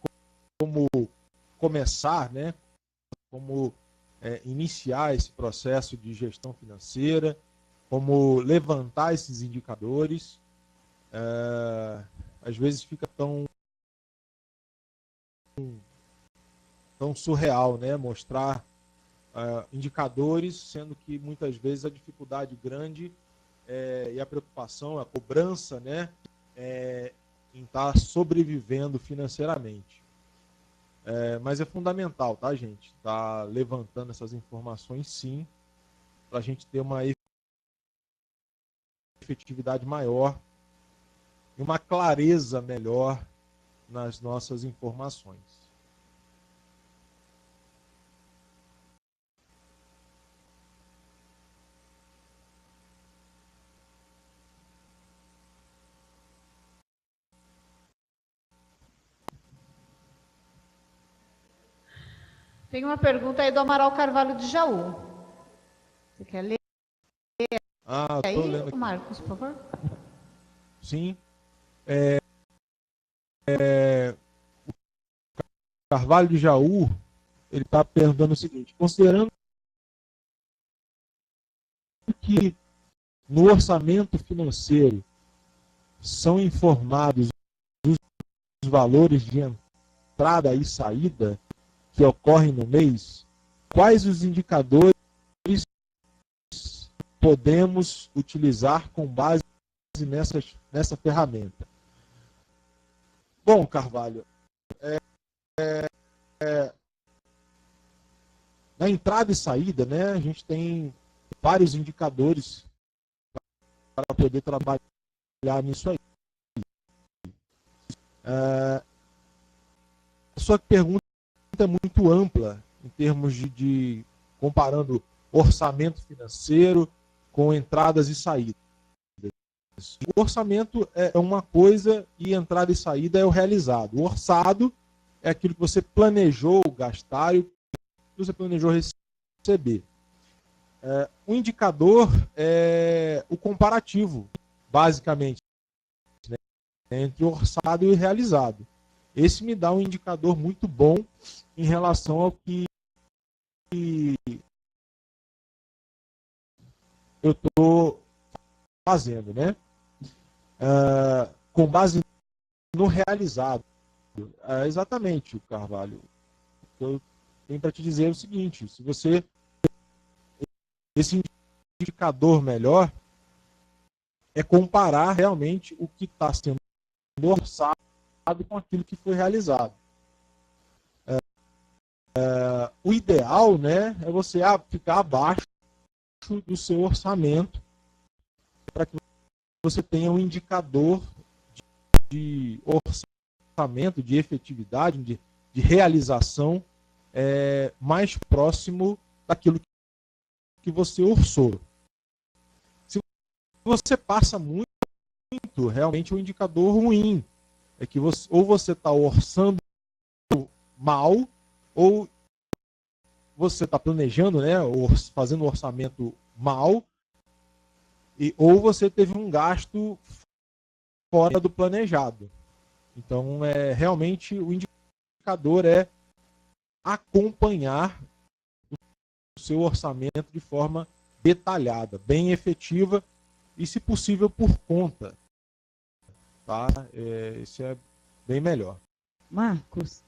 como começar, né? Como iniciar esse processo de gestão financeira, como levantar esses indicadores. Às vezes fica tão surreal, né? Mostrar indicadores, sendo que muitas vezes a dificuldade grande e a preocupação, a cobrança, né? Em estar sobrevivendo financeiramente. Mas é fundamental, tá, gente? Tá levantando essas informações, sim, para a gente ter uma efetividade maior e uma clareza melhor nas nossas informações. Tem uma pergunta aí do Amaral Carvalho de Jaú. Você quer ler? Estou lendo aqui. Marcos, por favor. Sim. O Carvalho de Jaú, ele está perguntando o seguinte: considerando que no orçamento financeiro são informados os valores de entrada e saída que ocorrem no mês, quais os indicadores podemos utilizar com base nessa ferramenta? Bom, Carvalho, na entrada e saída, né, a gente tem vários indicadores para poder trabalhar nisso aí. A sua pergunta é muito ampla em termos de comparando orçamento financeiro com entradas e saídas. O orçamento é uma coisa e entrada e saída é o realizado. O orçado é aquilo que você planejou gastar e o que você planejou receber. O indicador é o comparativo, basicamente, né, entre o orçado e o realizado. Esse me dá um indicador muito bom em relação ao que eu estou fazendo, né? Com base no realizado. Exatamente, Carvalho. Eu tenho para te dizer o seguinte: se você esse indicador melhor é comparar realmente o que está sendo orçado com aquilo que foi realizado. O ideal, né, é você ficar abaixo do seu orçamento para que você tenha um indicador de orçamento, de efetividade, de realização mais próximo daquilo que você orçou. Se você passa muito, realmente é um indicador ruim. É que ou você está orçando mal, ou você está planejando, né, fazendo um orçamento mal, ou você teve um gasto fora do planejado. Então, realmente, o indicador é acompanhar o seu orçamento de forma detalhada, bem efetiva e, se possível, por conta. Tá? Isso é bem melhor. Marcos,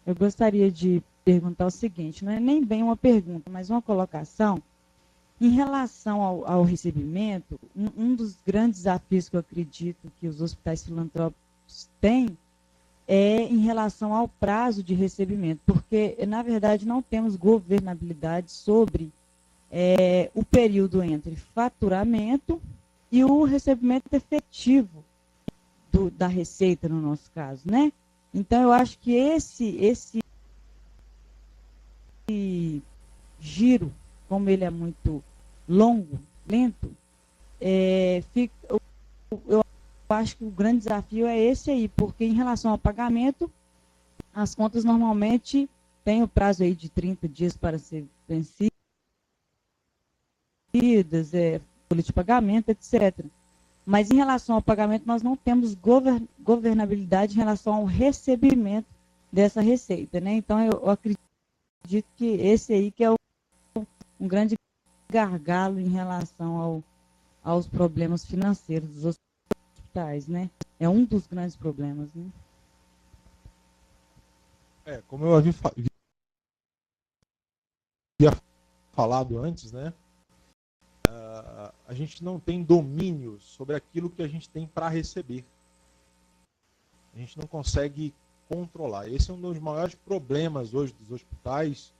eu gostaria de perguntar o seguinte, não é nem bem uma pergunta, mas uma colocação. Em relação ao recebimento, um dos grandes desafios que eu acredito que os hospitais filantrópicos têm é em relação ao prazo de recebimento, porque, na verdade, não temos governabilidade sobre o período entre faturamento e o recebimento efetivo da receita, no nosso caso, né? Então, eu acho que esse giro, como ele é muito longo, lento, eu acho que o grande desafio é esse aí, porque em relação ao pagamento, as contas normalmente têm o prazo aí de 30 dias para ser vencidas, folha de pagamento, etc. Mas em relação ao pagamento, nós não temos governabilidade em relação ao recebimento dessa receita, né? Então, eu acredito que esse aí que é um grande gargalo em relação aos problemas financeiros dos hospitais, né? É um dos grandes problemas, né? Como eu havia falado antes, né? A gente não tem domínio sobre aquilo que a gente tem para receber. A gente não consegue controlar. Esse é um dos maiores problemas hoje dos hospitais,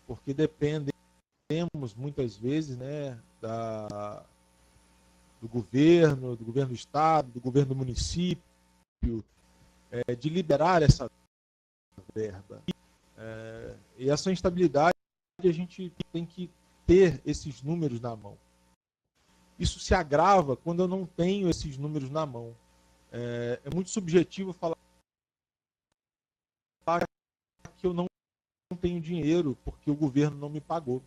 porque dependemos muitas vezes, né, do governo do estado, do governo do município, de liberar essa verba. E essa instabilidade, a gente tem que ter esses números na mão. Isso se agrava quando eu não tenho esses números na mão. É muito subjetivo falar que eu não tenho dinheiro porque o governo não me pagou.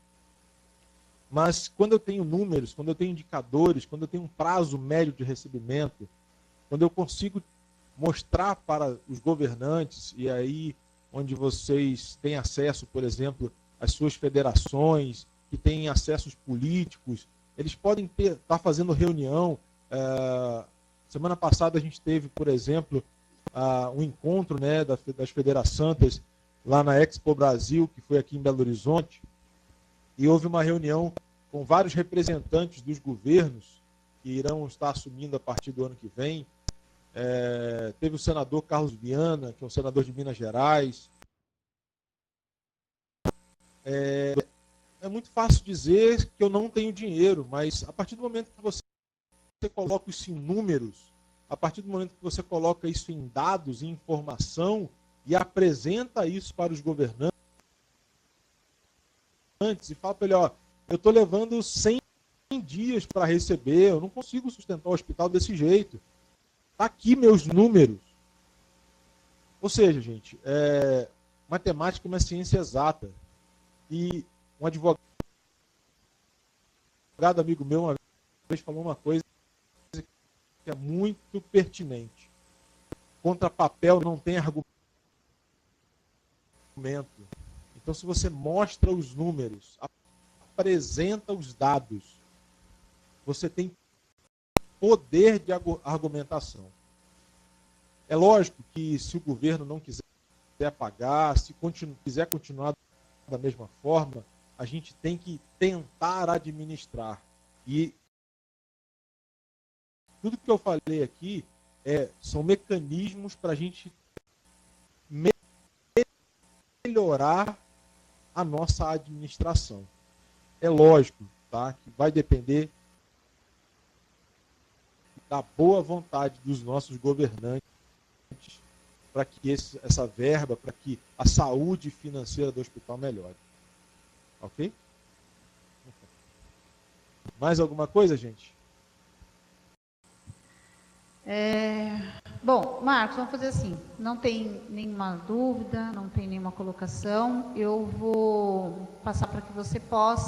Mas quando eu tenho números, quando eu tenho indicadores, quando eu tenho um prazo médio de recebimento, quando eu consigo mostrar para os governantes, e aí onde vocês têm acesso, por exemplo, às suas federações, que têm acessos políticos, eles podem estar fazendo reunião. Semana passada a gente teve, por exemplo, um encontro, né, das federações lá na Expo Brasil, que foi aqui em Belo Horizonte, e houve uma reunião com vários representantes dos governos que irão estar assumindo a partir do ano que vem. Teve o senador Carlos Viana, que é um senador de Minas Gerais. É muito fácil dizer que eu não tenho dinheiro, mas a partir do momento que você coloca isso em números, a partir do momento que você coloca isso em dados, em informação, e apresenta isso para os governantes, e fala para ele, eu estou levando 100 dias para receber, eu não consigo sustentar o hospital desse jeito. Está aqui meus números. Ou seja, gente, matemática é uma ciência exata. E um advogado amigo meu uma vez falou uma coisa que é muito pertinente. Contra papel não tem argumento. Então, se você mostra os números, apresenta os dados, você tem poder de argumentação. É lógico que se o governo não quiser pagar, se quiser continuar da mesma forma, a gente tem que tentar administrar. E tudo que eu falei aqui são mecanismos para a gente melhorar a nossa administração. É lógico, tá, que vai depender da boa vontade dos nossos governantes para que essa verba, para que a saúde financeira do hospital melhore. Ok? Mais alguma coisa, gente? Bom, Marcos, vamos fazer assim. Não tem nenhuma dúvida, não tem nenhuma colocação. Eu vou passar para que você possa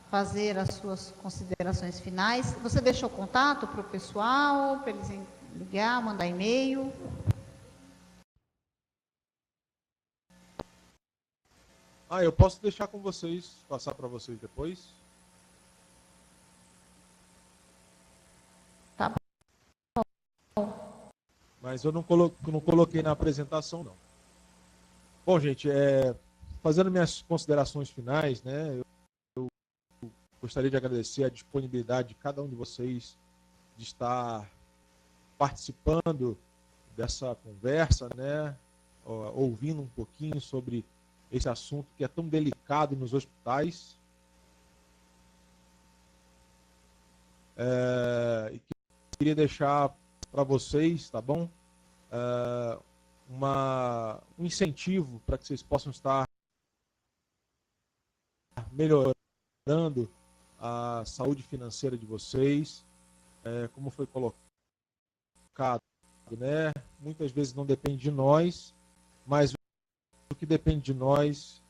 fazer as suas considerações finais. Você deixou contato para o pessoal, para eles ligar, mandar e-mail? Eu posso deixar com vocês, passar para vocês depois. Tá bom. Mas eu não coloquei na apresentação, não. Bom, gente, fazendo minhas considerações finais, né, eu gostaria de agradecer a disponibilidade de cada um de vocês de estar participando dessa conversa, né, ouvindo um pouquinho sobre esse assunto que é tão delicado nos hospitais. E queria deixar para vocês, tá bom? Um incentivo para que vocês possam estar melhorando a saúde financeira de vocês. Como foi colocado, né? Muitas vezes não depende de nós, mas o que depende de nós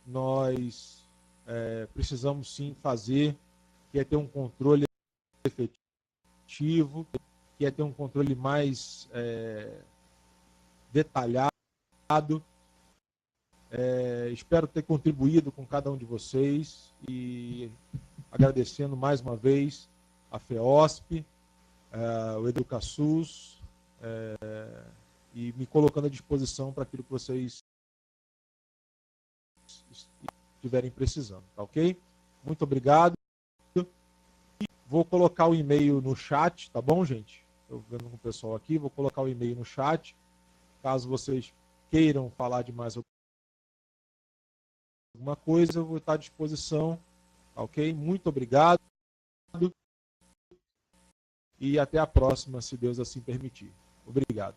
precisamos sim fazer, que é ter um controle efetivo, que é ter um controle mais detalhado. Espero ter contribuído com cada um de vocês e agradecendo mais uma vez a FEOSP, o EducaSUS, e me colocando à disposição para aquilo que vocês estiverem precisando, tá ok? Muito obrigado. Vou colocar o e-mail no chat, tá bom, gente? Estou vendo com o pessoal aqui, vou colocar o e-mail no chat. Caso vocês queiram falar de mais alguma coisa, eu vou estar à disposição, tá ok? Muito obrigado. E até a próxima, se Deus assim permitir. Obrigado.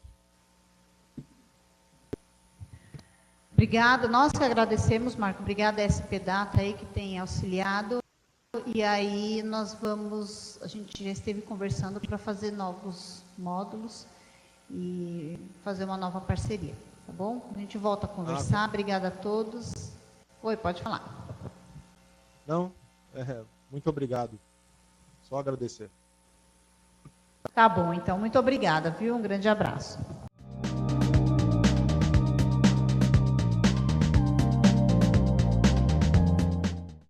Obrigada, nós que agradecemos, Marco. Obrigada a SP Data aí que tem auxiliado. E aí a gente já esteve conversando para fazer novos módulos e fazer uma nova parceria, tá bom? A gente volta a conversar. Obrigada a todos. Oi, pode falar. Não, muito obrigado. Só agradecer. Tá bom, então, muito obrigada, viu? Um grande abraço.